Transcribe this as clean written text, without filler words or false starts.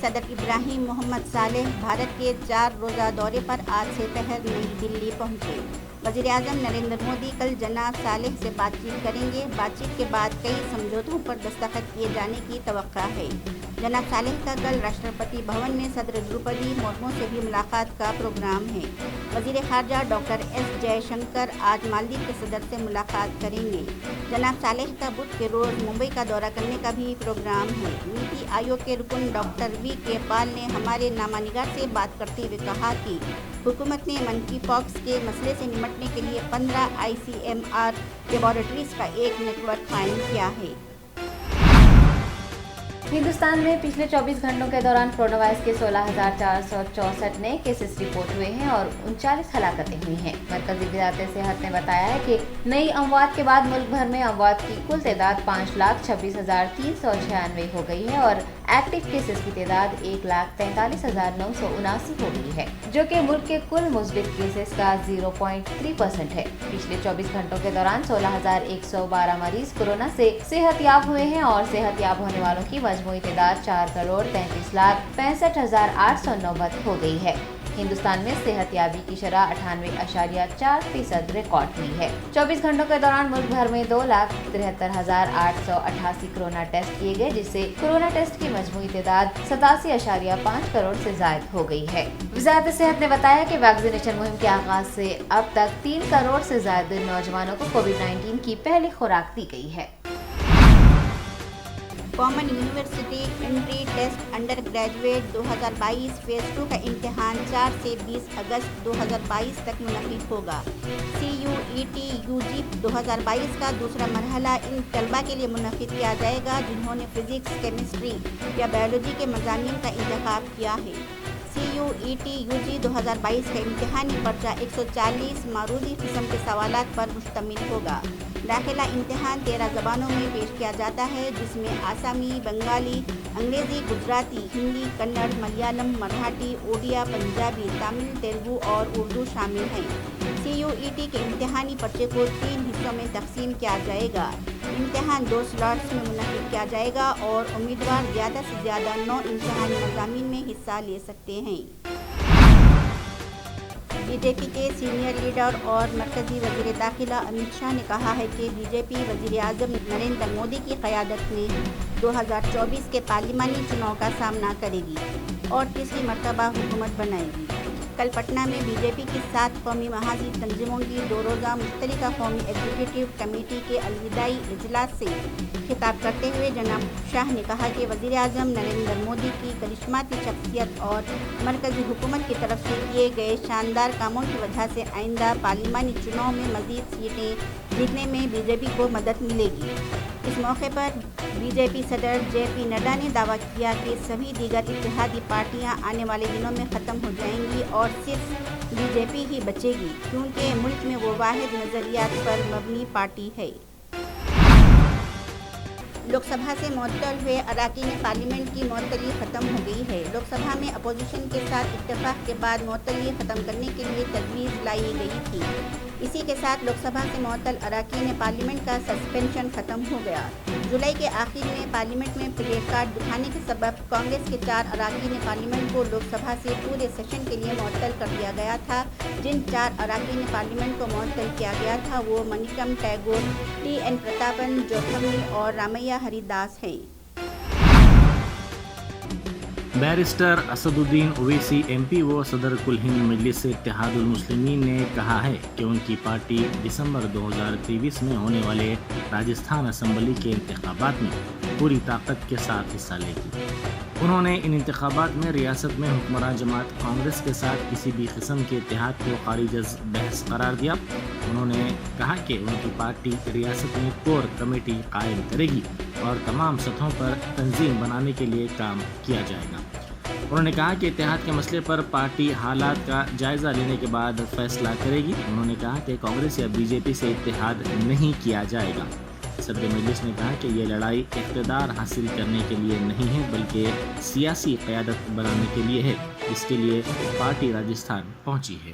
صدر ابراہیم محمد صالح بھارت کے 4 روزہ دورے پر آج سے پہر نئی دلی پہنچے۔ وزیر اعظم نریندر مودی کل جناب صالح سے بات چیت کریں گے۔ بات چیت کے بعد کئی سمجھوتوں پر دستخط کیے جانے کی توقع ہے۔ جناب صالح کا کل راشٹرپتی بھون میں صدر دروپدی مرمو سے بھی ملاقات کا پروگرام ہے۔ وزیر خارجہ ڈاکٹر ایس جے شنکر آج مالدیپ کے صدر سے ملاقات کریں گے۔ جناب صالح کا بدھ کے روز ممبئی کا دورہ کرنے کا بھی پروگرام ہے۔ نیتی آیوگ کے رکن ڈاکٹر وی کے پال نے ہمارے نامہ نگار سے بات کرتے ہوئے کہا کہ حکومت نے منکی پاکس کے مسئلے سے نمٹنے کے لیے 15 ICMR لیبارٹریز کا ایک نیٹ ورک قائم کیا ہے۔ ہندوستان میں پچھلے 24 گھنٹوں کے دوران کورونا وائرس کے 16,464 نئے کیسز رپورٹ ہوئے ہیں اور 39 ہلاکتیں ہوئی ہیں۔ مرکزی وزارت صحت نے بتایا ہے کہ نئی اموات کے بعد ملک بھر میں اموات کی کل تعداد 5,26,396 ہو گئی ہے اور ایکٹیو کیسز کی تعداد 1,43,979 ہو گئی ہے، جو کہ ملک کے کل مثبت کیسز کا 0.3% ہے۔ پچھلے 24 گھنٹوں کے دوران 16,112 مریض کورونا سے صحت یاب ہوئے ہیں اور صحت یاب ہونے والوں کی مجموعی تعداد 4,33,65,890 ہو گئی ہے۔ ہندوستان میں صحت یابی کی شرح 98.4% ریکارڈ ہوئی ہے۔ 24 گھنٹوں کے دوران ملک بھر میں 2,73,888 کورونا ٹیسٹ کیے گئے، جس سے کورونا ٹیسٹ کی مجموعی تعداد 87.5 کروڑ سے زائد ہو گئی ہے۔ وزارت صحت نے بتایا کہ ویکسینیشن مہم کے آغاز سے اب تک 3 کروڑ سے زائد نوجوانوں کو کووڈ-19 کی پہلی خوراک دی گئی ہے۔ Common university entry test under graduate 2022 phase 2 کا امتحان 4 سے 20 اگست 2022 تک منعقد ہوگا۔ CUET UG 2022 کا دوسرا مرحلہ ان طلباء کے لیے منعقد کیا جائے گا جنہوں نے فزکس، کیمسٹری یا بایولوجی کے مضامین کا انتخاب کیا ہے۔ CUET UG 2022 کا امتحانی پرچہ 140 معروضی قسم کے سوالات پر مشتمل ہوگا۔ داخلہ امتحان 13 زبانوں میں پیش کیا جاتا ہے، جس میں آسامی، بنگالی، انگریزی، گجراتی، ہندی، کنڑ، ملیالم، مراٹھی، اڑیا، پنجابی، تامل، تیلگو اور اردو شامل ہیں۔ CUET کے امتحانی پرچے کو 3 حصوں میں تقسیم کیا جائے گا۔ امتحان 2 سلاٹس میں منعقد کیا جائے گا اور امیدوار زیادہ سے زیادہ 9 امتحانی مضامین میں حصہ لے سکتے ہیں۔ بی جے پی کے سینئر لیڈر اور مرکزی وزیر داخلہ امت شاہ نے کہا ہے کہ بی جے پی وزیر اعظم نریندر مودی کی قیادت میں 2024 کے پارلیمانی چناؤ کا سامنا کرے گی اور تیسری مرتبہ حکومت بنائے گی۔ کل پٹنہ میں بی جے پی کی 7 قومی محاذی تنظیموں کی 2 روزہ مشترکہ قومی ایگزیکٹو کمیٹی کے الوداعی اجلاس سے خطاب کرتے ہوئے جناب شاہ نے کہا کہ وزیر اعظم نریندر مودی کی کرشماتی شخصیت اور مرکزی حکومت کی طرف سے کیے گئے شاندار کاموں کی وجہ سے آئندہ پارلیمانی چناؤ میں مزید سیٹیں جیتنے میں بی جے پی کو مدد ملے گی۔ اس موقع پر بی جے پی صدر جے پی نڈا نے دعویٰ کیا کہ سبھی دیگر اتحادی پارٹیاں آنے والے دنوں میں ختم ہو جائیں گی اور صرف بی جے پی ہی بچے گی، کیونکہ ملک میں وہ واحد نظریات پر مبنی پارٹی ہے۔ لوک سبھا سے معطل ہوئے اراکین پارلیمنٹ کی معطلی ختم ہو گئی ہے۔ لوک سبھا میں اپوزیشن کے ساتھ اتفاق کے بعد معطلی ختم کرنے کے لیے تجویز لائی گئی تھی۔ اسی کے ساتھ لوک سبھا سے معطل اراکین پارلیمنٹ کا سسپینشن ختم ہو گیا۔ جولائی کے آخر میں پارلیمنٹ میں پلے کارڈ دکھانے کے سبب کانگریس کے 4 اراکین پارلیمنٹ کو لوک سبھا سے پورے سیشن کے لیے معطل کر دیا گیا تھا۔ جن 4 اراکین پارلیمنٹ کو معطل کیا گیا تھا وہ منیکم ٹیگور، TN پرتاپن، جوتھمنی اور رامیہ ہری داس ہیں۔ بیرسٹر اسد الدین اویسی MP و صدر کل ہند مجلس اتحاد المسلمین نے کہا ہے کہ ان کی پارٹی دسمبر 2023 میں ہونے والے راجستھان اسمبلی کے انتخابات میں پوری طاقت کے ساتھ حصہ لے گی۔ انہوں نے ان انتخابات میں ریاست میں حکمراں جماعت کانگریس کے ساتھ کسی بھی قسم کے اتحاد کو خارج از بحث قرار دیا۔ انہوں نے کہا کہ ان کی پارٹی ریاست میں کور کمیٹی قائم کرے گی اور تمام سطحوں پر تنظیم بنانے کے لیے کام کیا جائے گا۔ انہوں نے کہا کہ اتحاد کے مسئلے پر پارٹی حالات کا جائزہ لینے کے بعد فیصلہ کرے گی۔ انہوں نے کہا کہ کانگریس یا بی جے پی سے اتحاد نہیں کیا جائے گا۔ صدر مجلس نے کہا کہ یہ لڑائی اقتدار حاصل کرنے کے لیے نہیں ہے بلکہ سیاسی قیادت بنانے کے لیے ہے، جس کے لیے پارٹی راجستھان پہنچی ہے۔